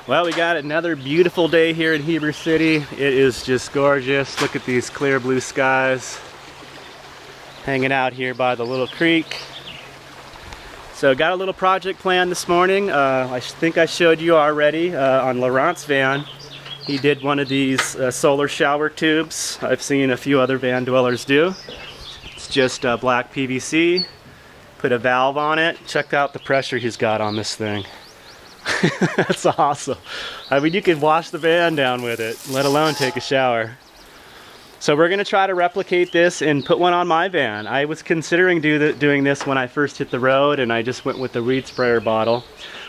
Well, we got another beautiful day here in Heber City. It is just gorgeous. Look at these clear blue skies. Hanging out here by the little creek. So got a little project planned this morning. I think I showed you already on Laurent's van. He did one of these solar shower tubes. I've seen a few other van dwellers do. It's just black PVC. Put a valve on it. Check out the pressure he's got on this thing. That's awesome. I mean, you could wash the van down with it, let alone take a shower. So we're going to try to replicate this and put one on my van. I was considering doing this when I first hit the road, and I just went with the weed sprayer bottle.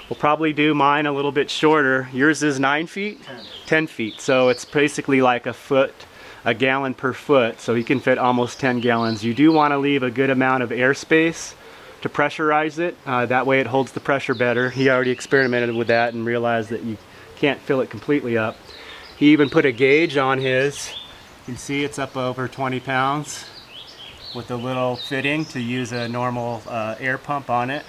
We'll probably do mine a little bit shorter. Yours is 9 feet? 10 feet. So it's basically like a gallon per foot. So you can fit almost 10 gallons. You do want to leave a good amount of airspace to pressurize it. That way it holds the pressure better. He already experimented with that and realized that you can't fill it completely up. He even put a gauge on his. You can see it's up over 20 pounds with a little fitting to use a normal air pump on it.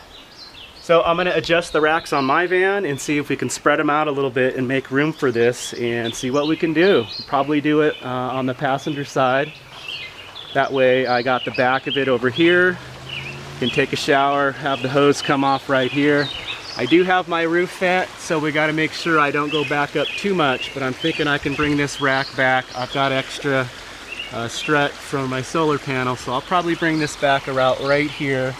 So I'm going to adjust the racks on my van and see if we can spread them out a little bit and make room for this and see what we can do. Probably do it on the passenger side. That way I got the back of it over here. Can take a shower, have the hose come off right here. I do have my roof vent, so we got to make sure I don't go back up too much, but I'm thinking I can bring this rack back. I've got extra strut from my solar panel, so I'll probably bring this back around right here,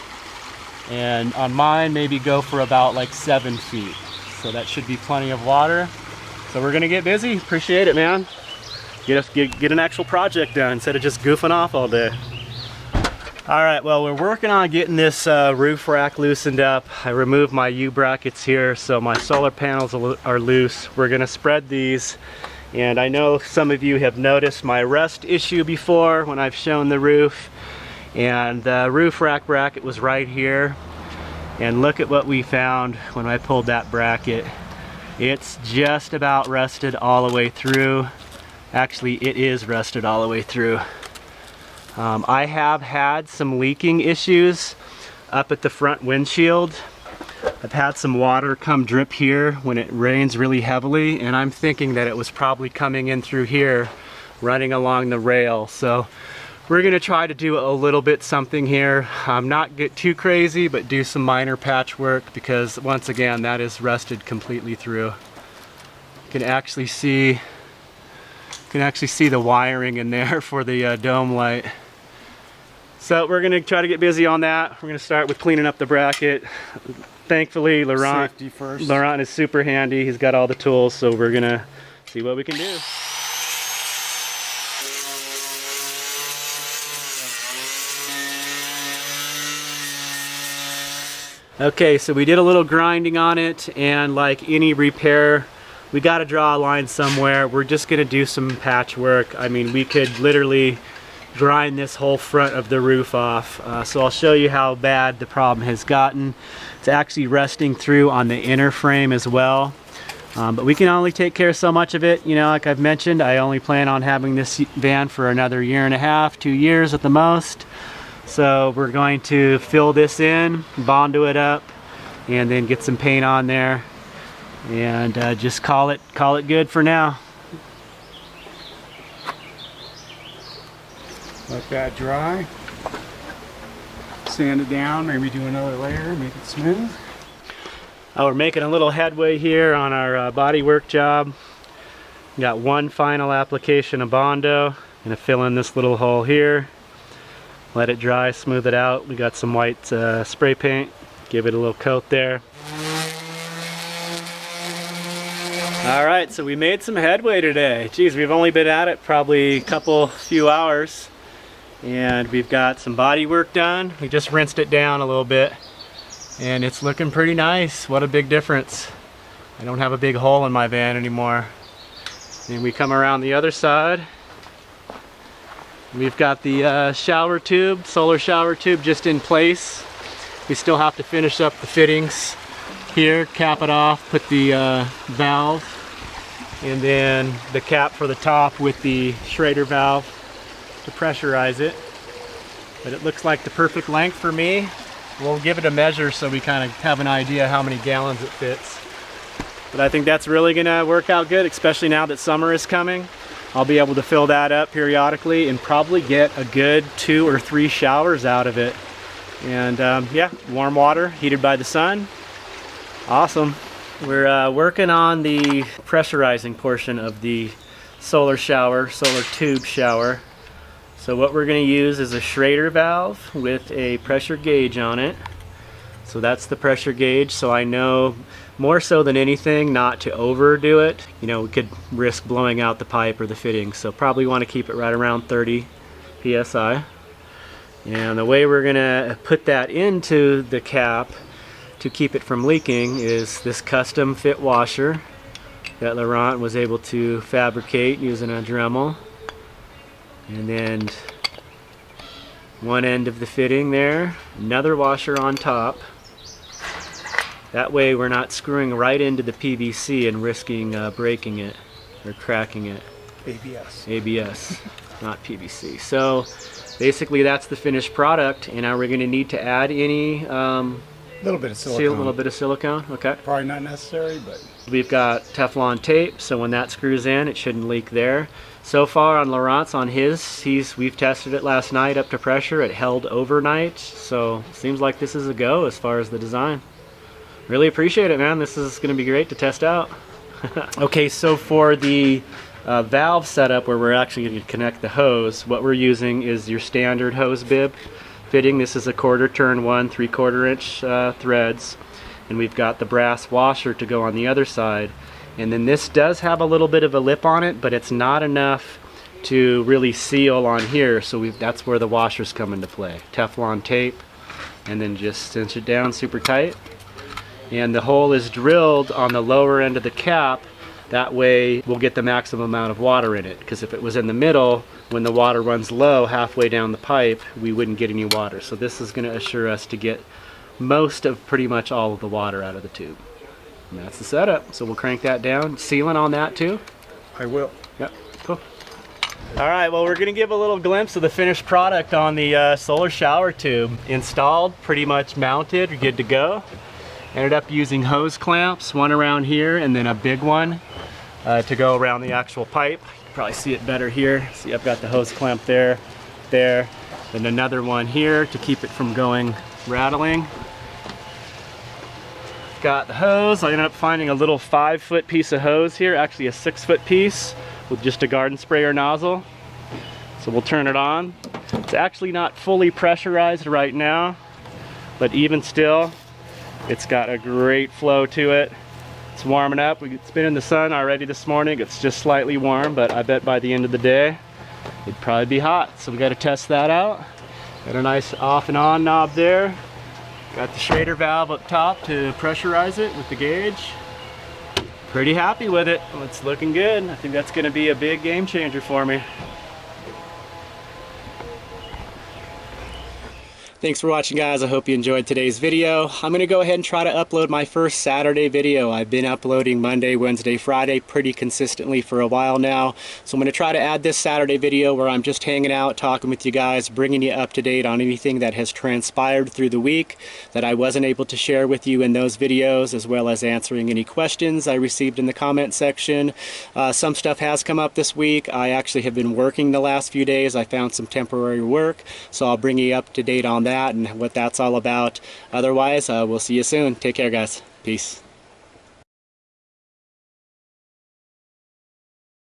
and on mine maybe go for about like 7 feet. So that should be plenty of water. So we're gonna get busy. Appreciate it, man. Get an actual project done instead of just goofing off all day. Alright, well, we're working on getting this roof rack loosened up. I removed my U-brackets here, so my solar panels are loose. We're going to spread these, and I know some of you have noticed my rust issue before when I've shown the roof. And the roof rack bracket was right here. And look at what we found when I pulled that bracket. It's just about rusted all the way through. Actually, it is rusted all the way through. I have had some leaking issues up at the front windshield. I've had some water come drip here when it rains really heavily, and I'm thinking that it was probably coming in through here, running along the rail. So we're going to try to do a little bit something here. Not get too crazy, but do some minor patchwork, because once again, that is rusted completely through. You can actually see the wiring in there for the dome light. So we're going to try to get busy on that. We're going to start with cleaning up the bracket. Thankfully, Laurent is super handy. He's got all the tools, so we're going to see what we can do. Okay, so we did a little grinding on it, and like any repair, we got to draw a line somewhere. We're just going to do some patchwork. I mean, we could literally grind this whole front of the roof off. So I'll show you how bad the problem has gotten. It's actually rusting through on the inner frame as well. But we can only take care of so much of it. You know, like I've mentioned, I only plan on having this van for another 1.5 to 2 years at the most. So we're going to fill this in, bondo it up, and then get some paint on there, and just call it good for now. Let that dry. Sand it down, maybe do another layer, make it smooth. We're making a little headway here on our body work job. Got one final application of Bondo. Gonna fill in this little hole here. Let it dry, smooth it out. We got some white spray paint. Give it a little coat there. Alright, so we made some headway today. Geez, we've only been at it probably a few hours. And we've got some body work done. We just rinsed it down a little bit, and it's looking pretty nice. What a big difference. I don't have a big hole in my van anymore. And we come around the other side. We've got the shower tube, solar shower tube, just in place. We still have to finish up the fittings here, cap it off, put the valve, and then the cap for the top with the Schrader valve to pressurize it. But it looks like the perfect length for me. We'll give it a measure so we kind of have an idea how many gallons it fits. But I think that's really gonna work out good, especially now that summer is coming. I'll be able to fill that up periodically and probably get a good 2 or 3 showers out of it. And yeah, warm water heated by the sun. Awesome. We're working on the pressurizing portion of the solar tube shower. So what we're going to use is a Schrader valve with a pressure gauge on it. So that's the pressure gauge, so I know more so than anything not to overdo it. You know, we could risk blowing out the pipe or the fitting, so probably want to keep it right around 30 psi. And the way we're going to put that into the cap to keep it from leaking is this custom fit washer that Laurent was able to fabricate using a Dremel. And then one end of the fitting there, another washer on top. That way we're not screwing right into the PVC and risking breaking it or cracking it. ABS, not PVC. So basically that's the finished product, and now we're going to need to add any little bit of silicone. A little bit of silicone, okay. Probably not necessary, but we've got Teflon tape, so when that screws in, it shouldn't leak there. So far on Laurent's, on his, we've tested it last night up to pressure. It held overnight, so seems like this is a go as far as the design. Really appreciate it, man. This is going to be great to test out. Okay, so for the valve setup where we're actually going to connect the hose, what we're using is your standard hose bib fitting. This is a 1/4 turn 1 3/4 inch threads, and we've got the brass washer to go on the other side. And then this does have a little bit of a lip on it, but it's not enough to really seal on here, so that's where the washers come into play. Teflon tape, and then just cinch it down super tight. And the hole is drilled on the lower end of the cap. That way we'll get the maximum amount of water in it, because if it was in the middle, when the water runs low halfway down the pipe, we wouldn't get any water. So this is going to assure us to get most of pretty much all of the water out of the tube. And that's the setup. So we'll crank that down. Sealant on that too? I will. Yep, cool. All right, well, we're going to give a little glimpse of the finished product on the solar shower tube. Installed, pretty much mounted, you're good to go. Ended up using hose clamps, one around here and then a big one to go around the actual pipe. You can probably see it better here. See, I've got the hose clamp there, then another one here to keep it from going rattling. Got the hose. I ended up finding a little 5-foot piece of hose here, actually a 6-foot piece with just a garden sprayer nozzle. So we'll turn it on. It's actually not fully pressurized right now, but even still, it's got a great flow to it. It's warming up. It's been in the sun already this morning. It's just slightly warm, but I bet by the end of the day, it'd probably be hot. So we got to test that out. Got a nice off and on knob there. Got the Schrader valve up top to pressurize it with the gauge. Pretty happy with it. It's looking good. I think that's going to be a big game changer for me. Thanks for watching, guys. I hope you enjoyed today's video. I'm going to go ahead and try to upload my first Saturday video. I've been uploading Monday, Wednesday, Friday pretty consistently for a while now. So I'm going to try to add this Saturday video where I'm just hanging out, talking with you guys, bringing you up to date on anything that has transpired through the week that I wasn't able to share with you in those videos, as well as answering any questions I received in the comment section. Some stuff has come up this week. I actually have been working the last few days. I found some temporary work, so I'll bring you up to date on that and what that's all about. Otherwise, we'll see you soon. Take care, guys. Peace.